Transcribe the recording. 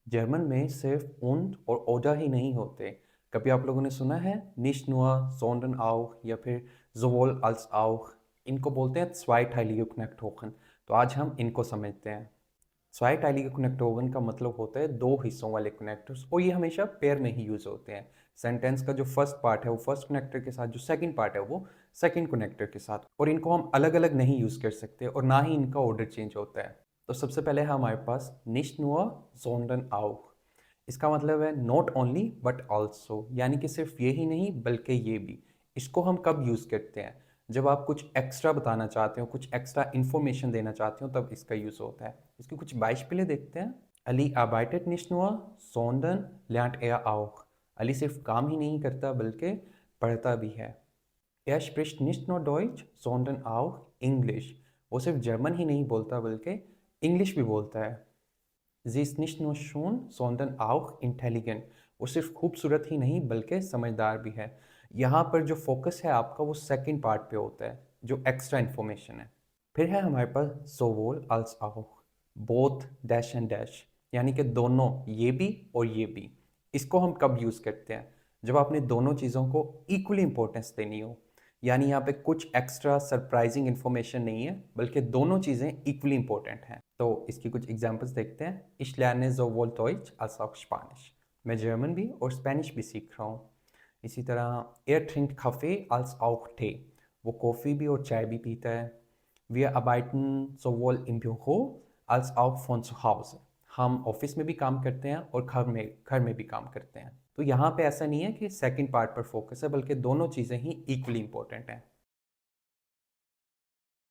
German में सिर्फ und और oder ही नहीं होते। कभी आप लोगों ने सुना है nicht nur sondern auch या फिर sowohl als auch। इनको बोलते हैं zweiteilige Knechthochen। तो आज हम इनको समझते हैं। zweiteilige Knechthochen का मतलब होता है दो हिस्सों वाले कनेक्टर्स, और ये हमेशा पेयर में ही यूज होते हैं। सेंटेंस का जो फर्स्ट पार्ट है वो फर्स्ट कनेक्टर के साथ, जो सेकंड पार्ट है वो सेकंड कनेक्टर के साथ, और इनको हम अलग अलग नहीं यूज कर सकते और ना ही इनका ऑर्डर चेंज होता है। तो सबसे पहले है हमारे पास nicht nur sondern auch। इसका मतलब है नॉट ओनली बट ऑल्सो, यानी कि सिर्फ ये ही नहीं बल्कि ये भी। इसको हम कब यूज़ करते हैं? जब आप कुछ एक्स्ट्रा बताना चाहते हो, कुछ एक्स्ट्रा इन्फॉर्मेशन देना चाहते हो, तब इसका यूज़ होता है। इसके कुछ beispiele देखते हैं। Ali arbeitet nicht nur sondern lernt er auch। Ali सिर्फ काम ही नहीं करता बल्कि पढ़ता भी है। Er spricht nicht nur Deutsch sondern auch English। वो सिर्फ जर्मन ही नहीं बोलता बल्कि इंग्लिश भी बोलता है। Sie ist nicht nur schön sondern auch intelligent। वो सिर्फ खूबसूरत ही नहीं बल्कि समझदार भी है। यहाँ पर जो फोकस है आपका वो सेकंड पार्ट पे होता है, जो एक्स्ट्रा इन्फॉर्मेशन है। फिर है हमारे पास sowohl als auch, both dash and dash, यानी कि दोनों, ये भी और ये भी। इसको हम कब यूज़ करते हैं? जब आपने दोनों चीज़ों को इक्वली इंपॉर्टेंस देनी हो, यानी यहाँ पे कुछ एक्स्ट्रा सरप्राइजिंग इन्फॉर्मेशन नहीं है बल्कि दोनों चीज़ें इक्वली इंपॉर्टेंट हैं। तो इसकी कुछ एग्जांपल्स देखते हैं। Ich lerne sowohl Deutsch als auch Spanisch। मैं जर्मन भी और स्पेनिश भी सीख रहा हूँ। इसी तरह Er trinkt Kaffee als auch Tee। वो कॉफ़ी भी और चाय भी पीता है। Wir arbeiten sowohl im Büro als auch von zu Hause। हम ऑफिस में भी काम करते हैं और घर में भी काम करते हैं। तो यहाँ पे ऐसा नहीं है कि सेकंड पार्ट पर फोकस है, बल्कि दोनों चीज़ें ही इक्वली इंपॉर्टेंट हैं।